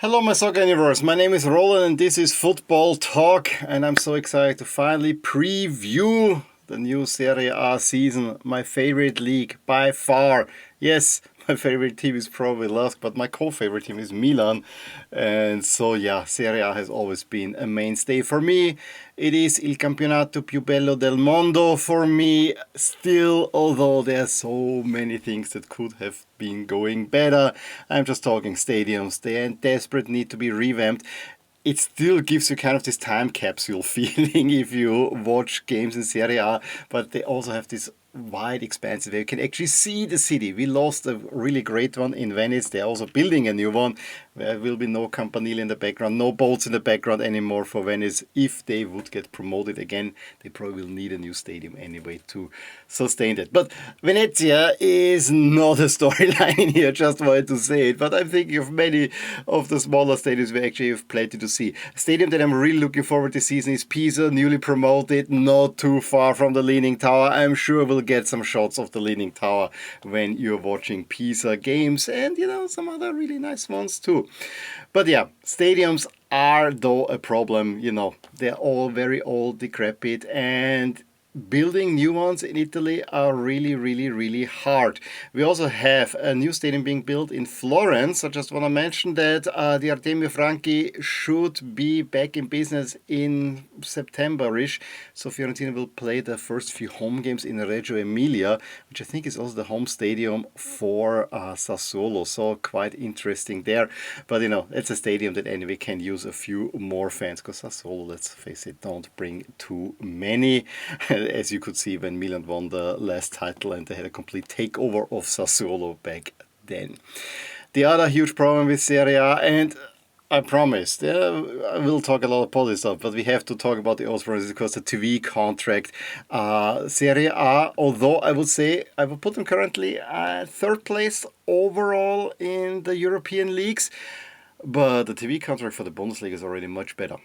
Hello, my soccer universe. My name is Roland and this is Football Talk. And I'm so excited to finally preview the new Serie A season. My favorite league by far. Yes, my favorite team is probably Lask, but my co-favorite team is Milan. And so, yeah, Serie A has always been a mainstay for me. It is il campionato più bello del mondo for me still, although there are so many things that could have been going better. I'm just talking stadiums. They are in desperate need to be revamped. It still gives you kind of this time capsule feeling if you watch games in Serie A, but they also have this wide expanse where you can actually see the city. We lost a really great one in Venice. They're also building a new one. There will be no campanile in the background, no boats in the background anymore for Venice. If they would get promoted again, they probably will need a new stadium anyway to sustain that. But Venezia is not a storyline in here, just wanted to say it. But I'm thinking of many of the smaller stadiums we actually have plenty to see. A stadium that I'm really looking forward to this season is Pisa, newly promoted, not too far from the Leaning Tower. I'm sure we'll get some shots of the Leaning Tower when you're watching Pisa games and, some other really nice ones too. But yeah, stadiums are though a problem, they're all very old, decrepit, and building new ones in Italy are really, really, really hard. We also have a new stadium being built in Florence. I just want to mention that the Artemio Franchi should be back in business in September-ish. So Fiorentina will play the first few home games in Reggio Emilia, which I think is also the home stadium for Sassuolo. So quite interesting there. But it's a stadium that anyway can use a few more fans because Sassuolo, let's face it, don't bring too many. As you could see when Milan won the last title and they had a complete takeover of Sassuolo back then. The other huge problem with Serie A, and I promised, I will talk a lot of positive stuff, but we have to talk about the Austrians because the TV contract. Serie A, although I would say I would put them currently third place overall in the European leagues, but the TV contract for the Bundesliga is already much better.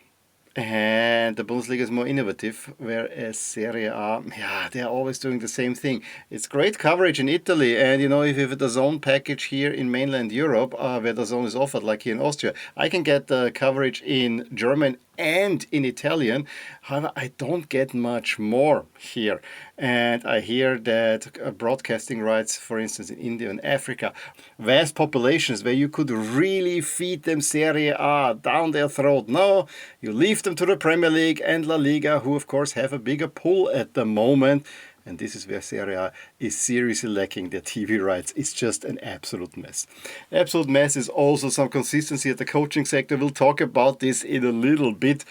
And the Bundesliga is more innovative, whereas Serie A, they're always doing the same thing. It's great coverage in Italy, and if you have the zone package here in mainland Europe, where the zone is offered, like here in Austria, I can get the coverage in German and in Italian. However, I don't get much more here. And I hear that broadcasting rights, for instance, in India and Africa, vast populations where you could really feed them Serie A down their throat. No, you leave them to the Premier League and La Liga, who of course have a bigger pull at the moment. And this is where Serie A is seriously lacking their TV rights. It's just an absolute mess. Absolute mess is also some consistency at the coaching sector. We'll talk about this in a little bit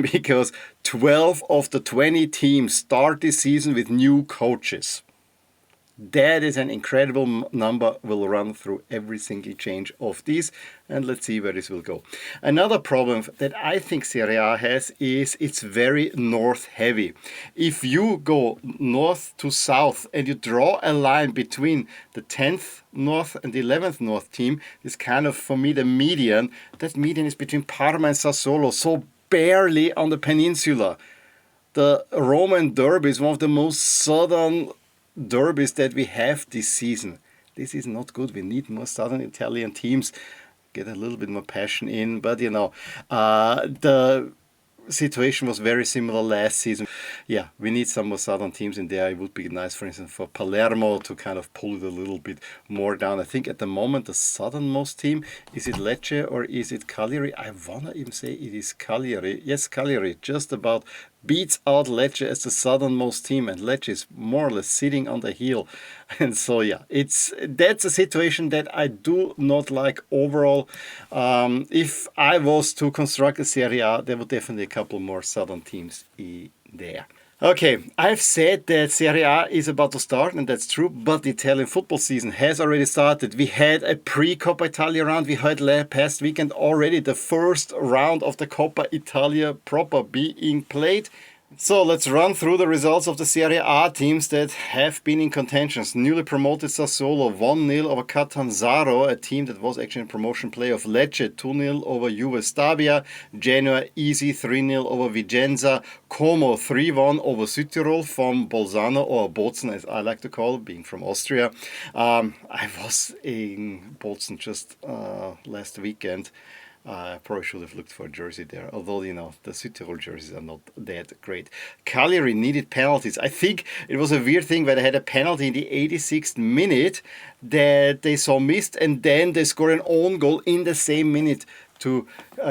because 12 of the 20 teams start this season with new coaches. That is an incredible number. We'll run through every single change of these and let's see where this will go. Another problem that I think Serie A has is it's very north heavy. If you go north to south and you draw a line between the 10th north and the 11th north team, is kind of for me the median. That median is between Parma and Sassuolo, so barely on the peninsula. The Roman derby is one of the most southern derbies that we have this season. This is not good. We need more southern Italian teams. Get a little bit more passion in. But the situation was very similar last season. Yeah, we need some more southern teams in there. It would be nice, for instance, for Palermo to kind of pull it a little bit more down. I think at the moment the southernmost team, is it Lecce or is it Cagliari? I want to even say it is Cagliari. Yes, Cagliari, just about beats out Lecce as the southernmost team, and Lecce is more or less sitting on the heel. And so that's a situation that I do not like overall. If I was to construct a Serie A, there would definitely a couple more southern teams there. Okay, I've said that Serie A is about to start, and that's true, but the Italian football season has already started. We had a pre-Coppa Italia round. We had past weekend already the first round of the Coppa Italia proper being played. So let's run through the results of the Serie A teams that have been in contentions. Newly promoted Sassuolo 1-0 over Catanzaro, a team that was actually in promotion playoff. Lecce 2-0 over Juve Stabia. Genoa easy 3-0 over Vicenza. Como 3-1 over Südtirol from Bolzano, or Bozen as I like to call it, being from Austria. I was in Bozen just last weekend. I probably should have looked for a jersey there, although, the Südtirol jerseys are not that great. Cagliari needed penalties. I think it was a weird thing where they had a penalty in the 86th minute that they saw missed, and then they scored an own goal in the same minute to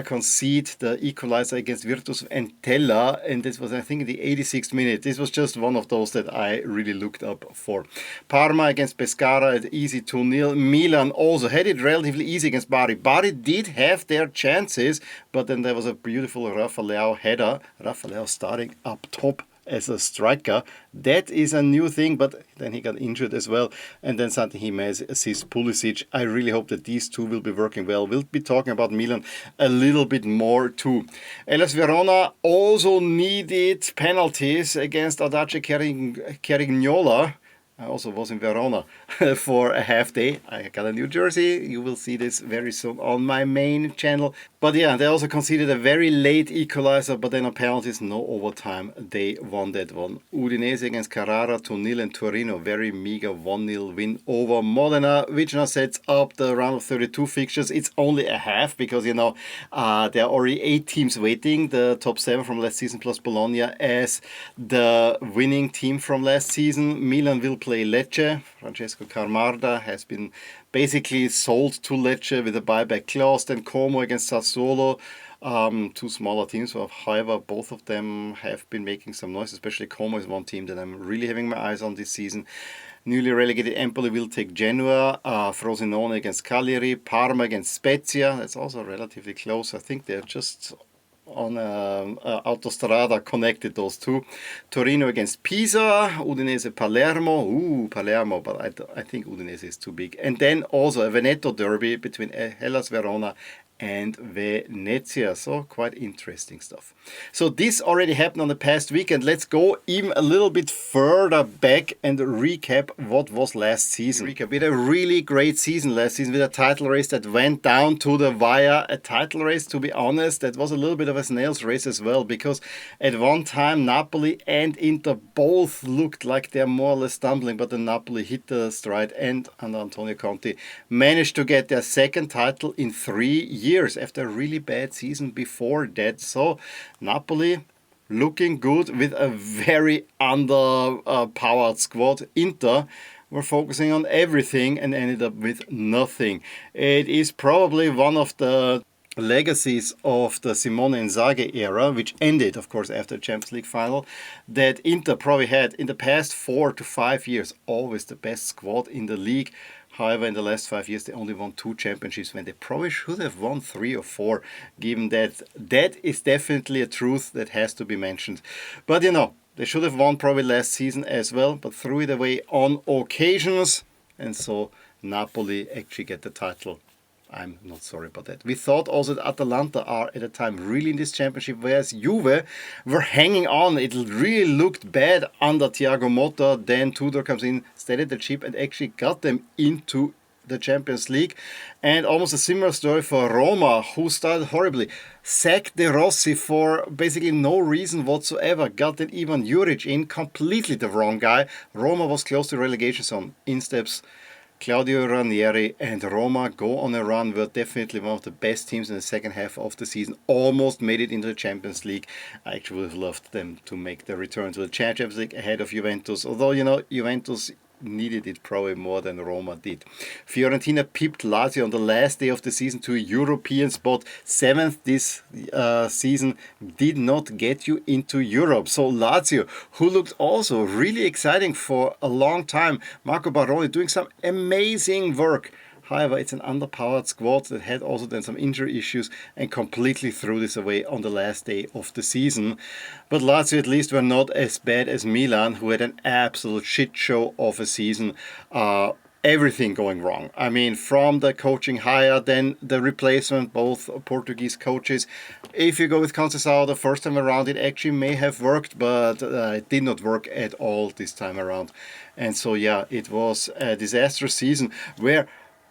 concede the equalizer against Virtus Entella, and this was, I think, in the 86th minute. This was just one of those that I really looked up for. Parma against Pescara at easy 2-0. Milan also had it relatively easy against Bari. Bari did have their chances, but then there was a beautiful Rafael header. Rafael starting up top as a striker. That is a new thing, but then he got injured as well. And then Santi Jimenez assists Pulisic. I really hope that these two will be working well. We'll be talking about Milan a little bit more too. Hellas Verona also needed penalties against Audace Cerignola. I also was in Verona for a half day. I got a new jersey. You will see this very soon on my main channel. But yeah, they also conceded a very late equalizer, but then on penalties, no overtime. They won that one. Udinese against Carrara, 2-0, and Torino, very meager 1-0 win over Modena, which now sets up the round of 32 fixtures. It's only a half because, there are already 8 teams waiting. The top 7 from last season plus Bologna as the winning team from last season. Milan will play Lecce. Francesco Carmarda has been basically sold to Lecce with a buyback clause. Then Como against Sassuolo. Two smaller teams, however, both of them have been making some noise. Especially Como is one team that I'm really having my eyes on this season. Newly relegated Empoli will take Genoa. Frosinone against Cagliari. Parma against Spezia. That's also relatively close. I think they're just on Autostrada connected, those two. Torino against Pisa. Udinese Palermo. Palermo, but I think Udinese is too big. And then also a Veneto derby between Hellas Verona and Venezia. So quite interesting stuff. So this already happened on the past weekend. Let's go even a little bit further back and recap what was last season. We had a really great season last season with a title race that went down to the wire. A title race, to be honest, that was a little bit of a snail's race as well, because at one time Napoli and Inter both looked like they're more or less stumbling, but then Napoli hit the stride and under Antonio Conte managed to get their second title in 3 years after a really bad season before that. So Napoli looking good with a very underpowered squad. Inter were focusing on everything and ended up with nothing. It is probably one of the legacies of the Simone Inzaghi era, which ended, of course, after the Champions League final, that Inter probably had in the past 4 to 5 years always the best squad in the league. However, in the last 5 years, they only won 2 championships when they probably should have won 3 or 4, given that that is definitely a truth that has to be mentioned. But they should have won probably last season as well, but threw it away on occasions. And so Napoli actually get the title. I'm not sorry about that. We thought also that Atalanta are at the time really in this championship, whereas Juve were hanging on. It really looked bad under Thiago Motta. Then Tudor comes in, steadied the ship, and actually got them into the Champions League. And almost a similar story for Roma, who started horribly. Sacked De Rossi for basically no reason whatsoever. Got then Ivan Juric in, completely the wrong guy. Roma was close to relegation zone. In steps Claudio Ranieri, and Roma go on a run. Were definitely one of the best teams in the second half of the season. Almost made it into the Champions League. I actually would have loved them to make the return to the Champions League ahead of Juventus. Although, Juventus needed it probably more than Roma did. Fiorentina pipped Lazio on the last day of the season to a European spot. 7th this season did not get you into Europe. So Lazio, who looked also really exciting for a long time. Marco Baroni doing some amazing work. However, it's an underpowered squad that had also then some injury issues and completely threw this away on the last day of the season. But Lazio at least were not as bad as Milan, who had an absolute shit show of a season. Everything going wrong. I mean, from the coaching hire, then the replacement, both Portuguese coaches. If you go with Conceição the first time around, it actually may have worked, but it did not work at all this time around. And so, yeah, it was a disastrous season where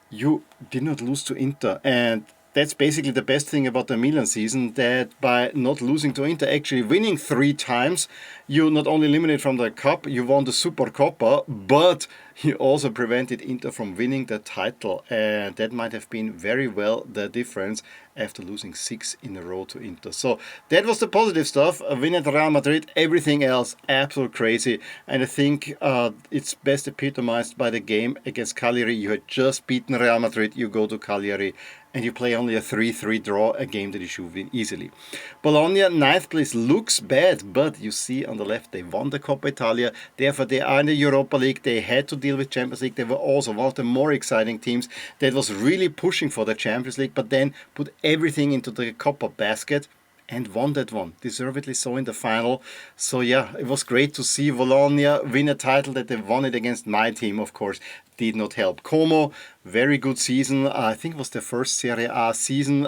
you did not lose to Inter, and that's basically the best thing about the Milan season, that by not losing to Inter, actually winning 3 times, you not only eliminated from the cup, you won the Super Coppa, but he also prevented Inter from winning the title, and that might have been very well the difference after losing 6 in a row to Inter. So that was the positive stuff. A win at Real Madrid, everything else absolute crazy. And I think it's best epitomized by the game against Cagliari. You had just beaten Real Madrid, you go to Cagliari and you play only a 3-3 draw, a game that you should win easily. Bologna, 9th place, looks bad, but you see on the left, they won the Coppa Italia, therefore they are in the Europa League, they had to deal with Champions League, they were also one of the more exciting teams that was really pushing for the Champions League, but then put everything into the Coppa basket and won that one, deservedly so in the final. So yeah, it was great to see Bologna win a title, that they won it against my team, of course, did not help. Como, very good season. I think it was the first Serie A season.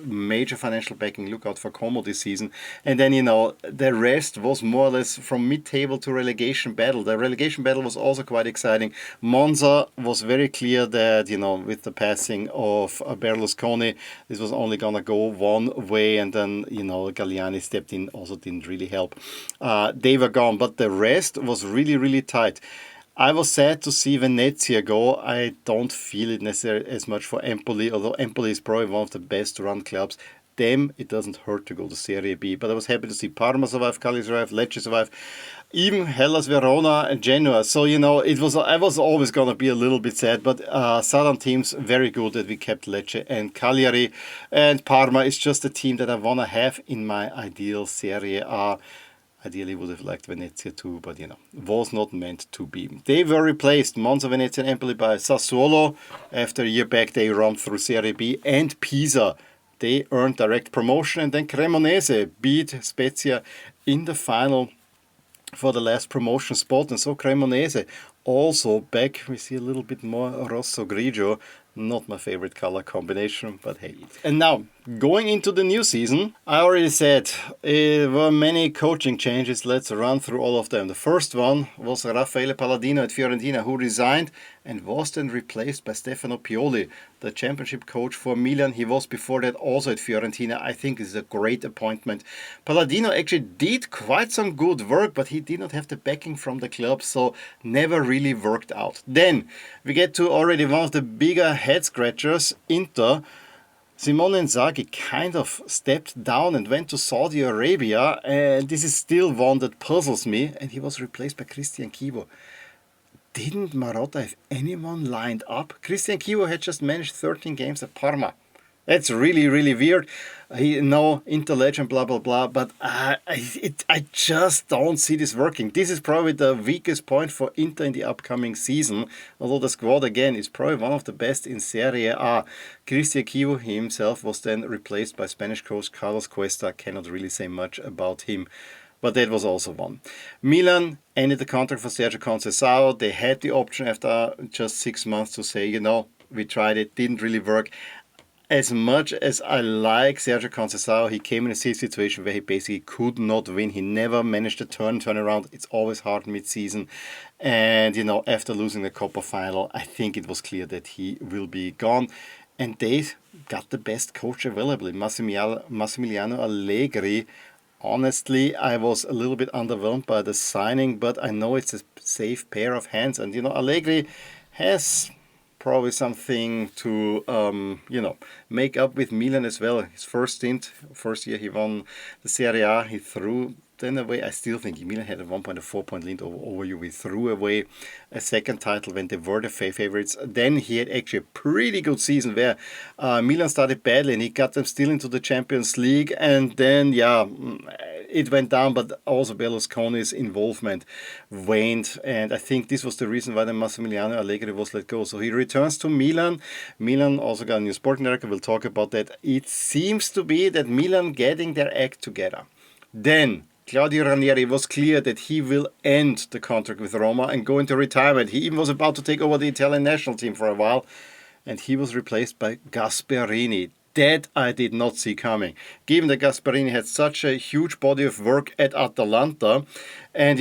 Major financial backing. Look out for Como this season. And then, the rest was more or less from mid-table to relegation battle. The relegation battle was also quite exciting. Monza was very clear that, with the passing of Berlusconi, this was only going to go one way. And then, Galliani stepped in, also didn't really help. They were gone. But the rest was really, really tight. I was sad to see Venezia go. I don't feel it necessarily as much for Empoli, although Empoli is probably one of the best run clubs. Them, it doesn't hurt to go to Serie B. But I was happy to see Parma survive, Cagliari survive, Lecce survive, even Hellas Verona and Genoa. So, I was always going to be a little bit sad, but Southern teams, very good that we kept Lecce and Cagliari. And Parma is just a team that I want to have in my ideal Serie A. Ideally would have liked Venezia too, but was not meant to be. They were replaced, Monza, Venezia and Empoli, by Sassuolo. After a year back, they romped through Serie B, and Pisa. They earned direct promotion, and then Cremonese beat Spezia in the final for the last promotion spot. And so Cremonese also back. We see a little bit more Rosso Grigio. Not my favorite color combination, but hey. And now, going into the new season, I already said there were many coaching changes. Let's run through all of them. The first one was Raffaele Palladino at Fiorentina, who resigned and was then replaced by Stefano Pioli, the championship coach for Milan. He was before that also at Fiorentina. I think this is a great appointment. Palladino actually did quite some good work, but he did not have the backing from the club, so never really worked out. Then we get to already one of the bigger head scratchers, Inter. Simone Inzaghi kind of stepped down and went to Saudi Arabia, and this is still one that puzzles me, and he was replaced by Christian Chivo. Didn't Marotta have anyone lined up? Christian Chivo had just managed 13 games at Parma. That's really, really weird. Inter legend, blah, blah, blah. But I just don't see this working. This is probably the weakest point for Inter in the upcoming season. Although the squad, again, is probably one of the best in Serie A. Cristian Chivo himself was then replaced by Spanish coach Carlos Cuesta. Cannot really say much about him. But that was also one. Milan ended the contract for Sergio Conceição. They had the option after just 6 months to say, we tried it, didn't really work. As much as I like Sergio Conceição, he came in a situation where he basically could not win. He never managed to turn around. It's always hard mid-season. And, after losing the Coppa final, I think it was clear that he will be gone. And they got the best coach available, Massimiliano Allegri. Honestly, I was a little bit underwhelmed by the signing, but I know it's a safe pair of hands. And, Allegri has probably something to, make up with Milan as well. His first year he won the Serie A, he threw then away. I still think Milan had at one point a 4-point lead over you. We threw away a second title when they were the favorites. Then he had actually a pretty good season where Milan started badly and he got them still into the Champions League. And then, it went down, but also Berlusconi's involvement waned. And I think this was the reason why then Massimiliano Allegri was let go. So he returns to Milan. Milan also got a new sporting director. We'll talk about that. It seems to be that Milan getting their act together. Then Claudio Ranieri was clear that he will end the contract with Roma and go into retirement. He even was about to take over the Italian national team for a while, and he was replaced by Gasperini. That I did not see coming, given that Gasperini had such a huge body of work at Atalanta, and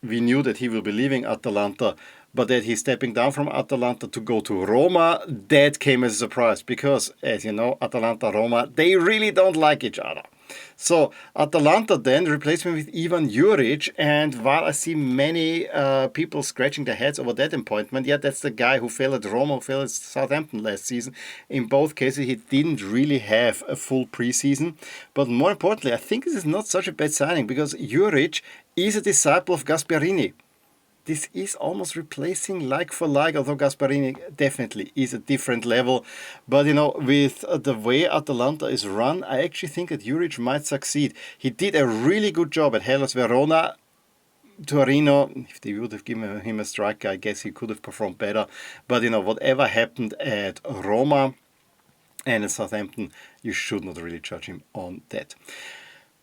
we knew that he will be leaving Atalanta, but that he's stepping down from Atalanta to go to Roma, that came as a surprise, because as you know, Atalanta, Roma, they really don't like each other. So Atalanta then replaced me with Ivan Juric, and while I see many people scratching their heads over that appointment, yeah, that's the guy who fell at Roma, who fell at Southampton last season. In both cases, he didn't really have a full preseason. But more importantly, I think this is not such a bad signing because Juric is a disciple of Gasperini. This is almost replacing like for like, although Gasparini definitely is a different level. But with the way Atalanta is run, I actually think that Juric might succeed. He did a really good job at Hellas Verona. Torino, if they would have given him a striker, I guess he could have performed better. But whatever happened at Roma and at Southampton, you should not really judge him on that.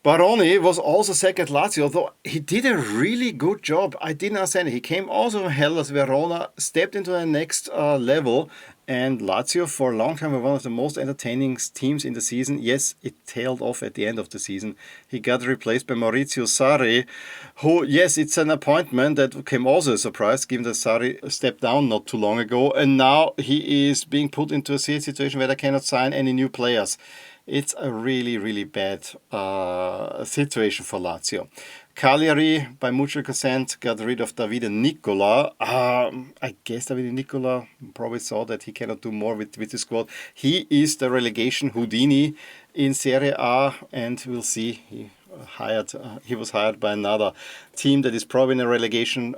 Baroni was also second Lazio, although he did a really good job. I didn't understand it. He came also from Hellas Verona, stepped into the next level, and Lazio for a long time were one of the most entertaining teams in the season. Yes, it tailed off at the end of the season. He got replaced by Maurizio Sarri, who, yes, it's an appointment that came also as a surprise, given that Sarri stepped down not too long ago, and now he is being put into a situation where they cannot sign any new players. It's a really, really bad situation for Lazio. Cagliari, by mutual consent, got rid of Davide Nicola. I guess Davide Nicola probably saw that he cannot do more with the squad. He is the relegation Houdini in Serie A, and we'll see. He was hired by another team that is probably in a relegation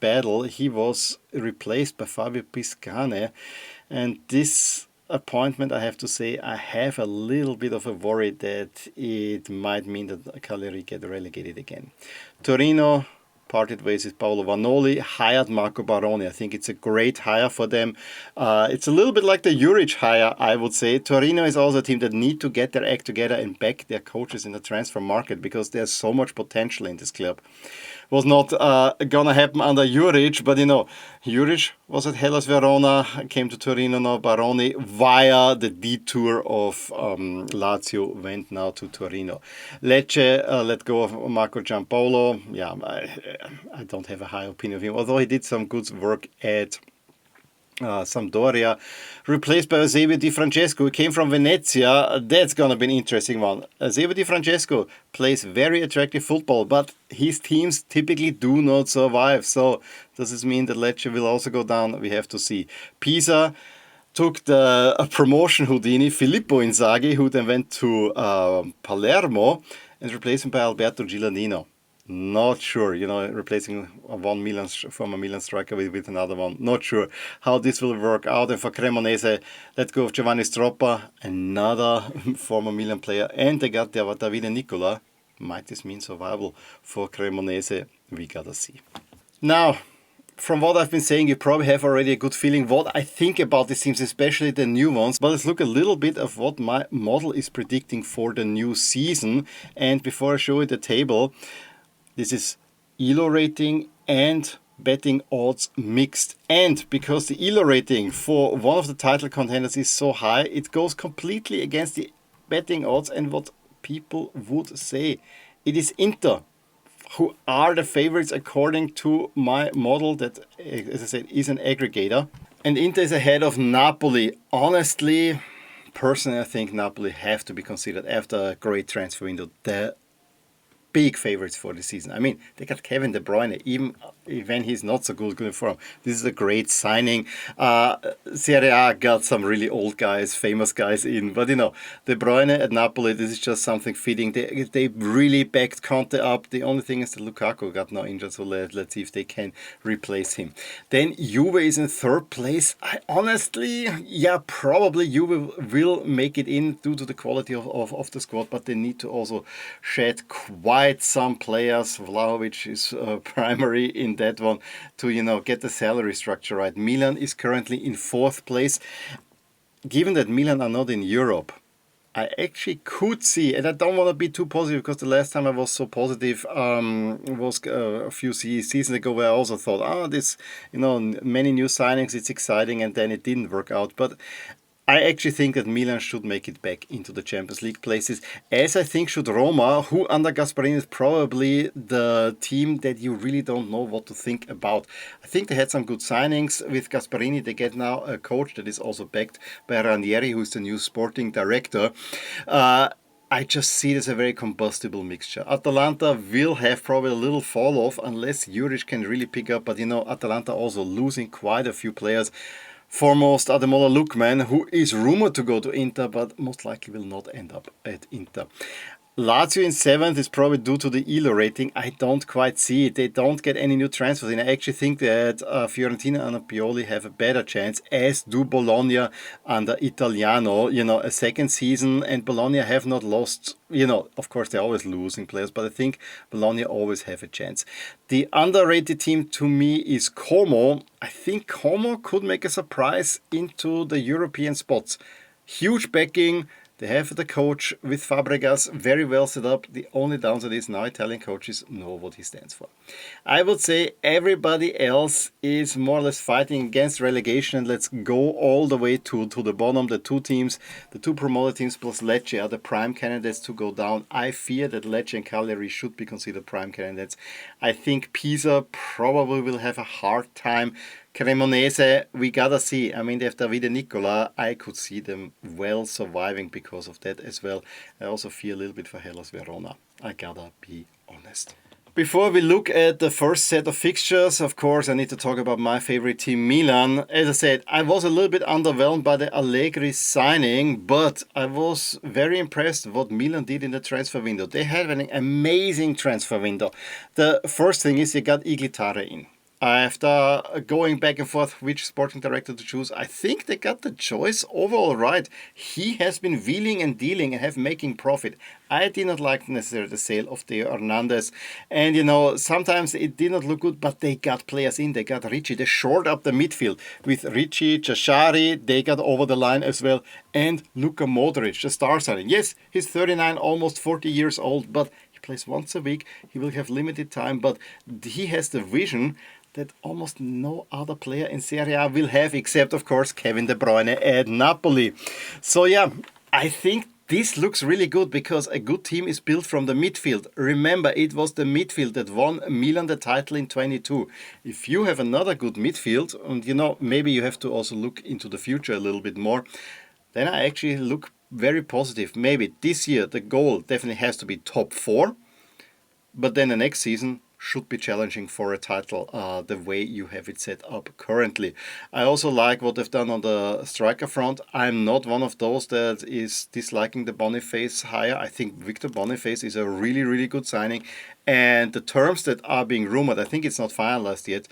battle. He was replaced by Fabio Piscane, and this appointment, I have to say, I have a little bit of a worry that it might mean that Cagliari get relegated again. Torino parted ways with Paolo Vanoli, hired Marco Baroni. I think it's a great hire for them. It's a little bit like the Juric hire, I would say. Torino is also a team that need to get their act together and back their coaches in the transfer market because there's so much potential in this club. Was not gonna happen under Juric, but Juric was at Hellas Verona, came to Torino now. Baroni via the detour of Lazio went now to Torino. Lecce let go of Marco Giampaolo. Yeah, I don't have a high opinion of him, although he did some good work at Sampdoria, replaced by Eusebio Di Francesco, who came from Venezia. That's going to be an interesting one. Eusebio Di Francesco plays very attractive football, but his teams typically do not survive. So does this mean that Lecce will also go down? We have to see. Pisa took the promotion Houdini, Filippo Inzaghi, who then went to Palermo and replaced him by Alberto Gilardino. Not sure, replacing one former Milan striker with another one. Not sure how this will work out. And for Cremonese, let go of Giovanni Stroppa, another former Milan player. And they got Davide Nicola. Might this mean survival for Cremonese? We gotta see. Now, from what I've been saying, you probably have already a good feeling what I think about these teams, especially the new ones. But let's look a little bit of what my model is predicting for the new season. And before I show you the table, this is ELO rating and betting odds mixed. And because the ELO rating for one of the title contenders is so high, it goes completely against the betting odds and what people would say. It is Inter who are the favorites according to my model that, as I said, is an aggregator. And Inter is ahead of Napoli. Honestly, personally, I think Napoli have to be considered after a great transfer window. The big favorites for the season. I mean, they got Kevin De Bruyne, even when he's not so good in form. This is a great signing. Serie A got some really old guys, famous guys in, but De Bruyne at Napoli, this is just something fitting. They really backed Conte up. The only thing is that Lukaku got now injured, so let's see if they can replace him. Then Juve is in third place. Honestly, probably Juve will make it in due to the quality of the squad, but they need to also shed quite some players. Vlahovic is primary in that one to get the salary structure right. Milan is currently in fourth place. Given that Milan are not in Europe, I actually could see, and I don't want to be too positive because the last time I was so positive was a few seasons ago where I also thought, this, many new signings, it's exciting, and then it didn't work out. But I actually think that Milan should make it back into the Champions League places, as I think should Roma, who under Gasparini is probably the team that you really don't know what to think about. I think they had some good signings with Gasparini. They get now a coach that is also backed by Ranieri, who is the new sporting director. I I just see it as a very combustible mixture. Atalanta will have probably a little fall off unless Juric can really pick up. But Atalanta also losing quite a few players. Foremost, Ademola Lookman, who is rumored to go to Inter, but most likely will not end up at Inter. Lazio in 7th is probably due to the Elo rating. I don't quite see it. They don't get any new transfers in. I actually think that Fiorentina and Pioli have a better chance, as do Bologna under Italiano. A second season, and Bologna have not lost. Of course, they're always losing players, but I think Bologna always have a chance. The underrated team to me is Como. I think Como could make a surprise into the European spots. Huge backing. They have the coach with Fabregas very well set up. The only downside is now Italian coaches know what he stands for. I would say everybody else is more or less fighting against relegation. And let's go all the way to the bottom. The two teams, the two promoted teams plus Lecce are the prime candidates to go down. I fear that Lecce and Cagliari should be considered prime candidates. I think Pisa probably will have a hard time. Cremonese, we gotta see. I mean, they have Davide Nicola. I could see them well surviving because of that as well. I also fear a little bit for Hellas Verona. I gotta be honest. Before we look at the first set of fixtures, of course, I need to talk about my favorite team, Milan. As I said, I was a little bit underwhelmed by the Allegri signing, but I was very impressed what Milan did in the transfer window. They had an amazing transfer window. The first thing is you got Iglitare in. After going back and forth which sporting director to choose, I think they got the choice overall right. He has been wheeling and dealing and have making profit. I did not like necessarily the sale of Theo Hernandez. And sometimes it did not look good, but they got players in. They got Ricci. They shored up the midfield with Ricci, Chashari. They got over the line as well. And Luka Modric, the star signing. Yes, he's 39, almost 40 years old, but he plays once a week. He will have limited time, but he has the vision that almost no other player in Serie A will have, except, of course, Kevin De Bruyne at Napoli. So, yeah, I think this looks really good because a good team is built from the midfield. Remember, it was the midfield that won Milan the title in 22. If you have another good midfield, and, maybe you have to also look into the future a little bit more, then I actually look very positive. Maybe this year the goal definitely has to be top 4, but then the next season should be challenging for a title the way you have it set up currently. I also like what they've done on the striker front. I'm not one of those that is disliking the Boniface hire. I think Victor Boniface is a really, really good signing. And the terms that are being rumored, I think it's not finalized yet,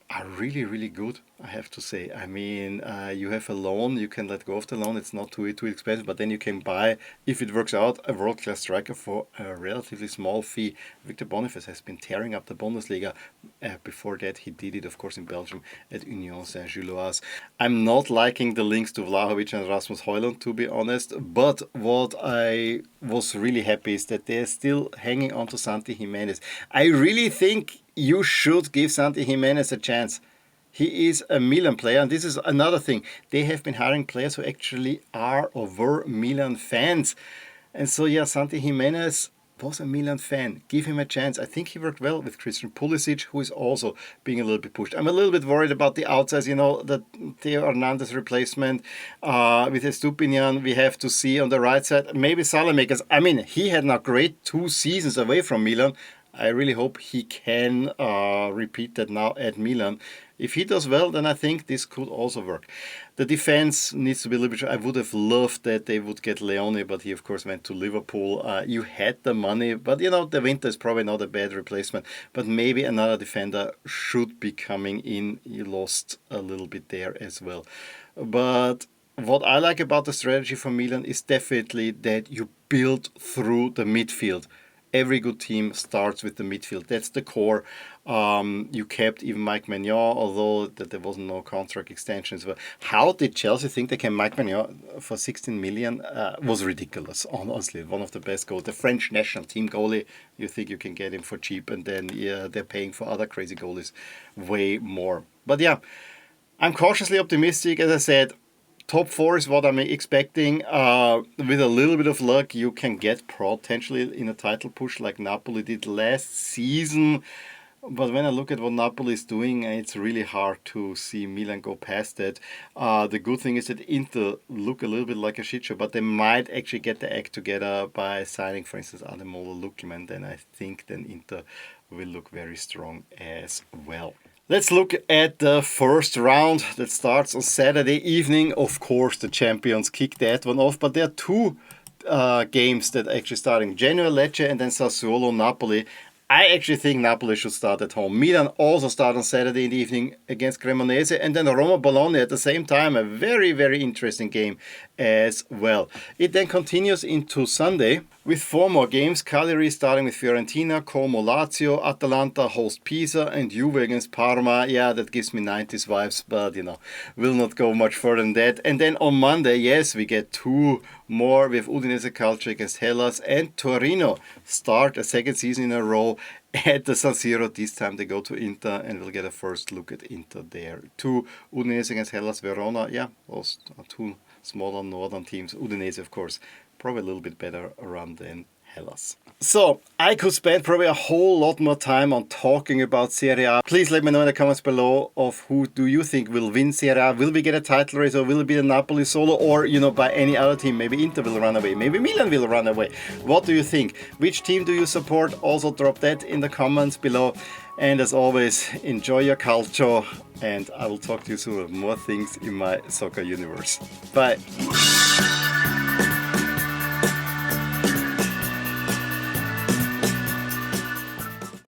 are really, really good, I have to say. I mean, you have a loan, you can let go of the loan, it's not too expensive, but then you can buy, if it works out, a world-class striker for a relatively small fee. Victor Boniface has been tearing up the Bundesliga. Before that, he did it, of course, in Belgium at Union Saint-Gilloise. I'm not liking the links to Vlahovic and Rasmus Højlund, to be honest, but what I was really happy is that they're still hanging on to Santi Jimenez. I really think you should give Santi Jimenez a chance. He is a Milan player, and this is another thing. They have been hiring players who actually are or were Milan fans. And so, yeah, Santi Jimenez was a Milan fan. Give him a chance. I think he worked well with Christian Pulisic, who is also being a little bit pushed. I'm a little bit worried about the outsides, the Theo Hernandez replacement with Estupinian. We have to see on the right side. Maybe Salamakers. I mean, he had now great 2 seasons away from Milan. I really hope he can repeat that now at Milan. If he does well, then I think this could also work. The defense needs to be a little bit. I would have loved that they would get Leone, but he, of course, went to Liverpool. You had the money, but the winter is probably not a bad replacement. But maybe another defender should be coming in. He lost a little bit there as well. But what I like about the strategy for Milan is definitely that you build through the midfield. Every good team starts with the midfield. That's the core. You kept even Mike Maignan, although that there wasn't no contract extensions. But how did Chelsea think they can Mike Maignan for 16 million? Was ridiculous, honestly. One of the best goals. The French national team goalie, you think you can get him for cheap, and then they're paying for other crazy goalies way more. But yeah, I'm cautiously optimistic. As I said, top 4 is what I'm expecting. With a little bit of luck, you can get potentially in a title push like Napoli did last season. But when I look at what Napoli is doing, it's really hard to see Milan go past it. The good thing is that Inter look a little bit like a shit show, but they might actually get the act together by signing, for instance, Ademola Lookman. Then I think then Inter will look very strong as well. Let's look at the first round that starts on Saturday evening. Of course, the champions kick that one off, but there are two games that are actually starting: Genoa Lecce and then Sassuolo Napoli. I actually think Napoli should start at home. Milan also start on Saturday in the evening against Cremonese, and then Roma Bologna at the same time. A very, very interesting game as well. It then continues into Sunday with four more games. Cagliari starting with Fiorentina, Como Lazio, Atalanta host Pisa, and Juve against Parma. Yeah, that gives me 90s vibes, but will not go much further than that. And then on Monday, yes, we get two more with Udinese Calcio against Hellas, and Torino start a second season in a row at the San Siro. This time they go to Inter, and we'll get a first look at Inter there too. Udinese against Hellas Verona. Yeah, those are two smaller northern teams. Udinese, of course, probably a little bit better run than Hellas. So, I could spend probably a whole lot more time on talking about Serie A. Please let me know in the comments below of who do you think will win Serie A. Will we get a title race, or will it be the Napoli solo, or by any other team? Maybe Inter will run away, maybe Milan will run away. What do you think? Which team do you support? Also drop that in the comments below. And as always, enjoy your calcio, and I will talk to you soon with more things in my soccer universe. Bye.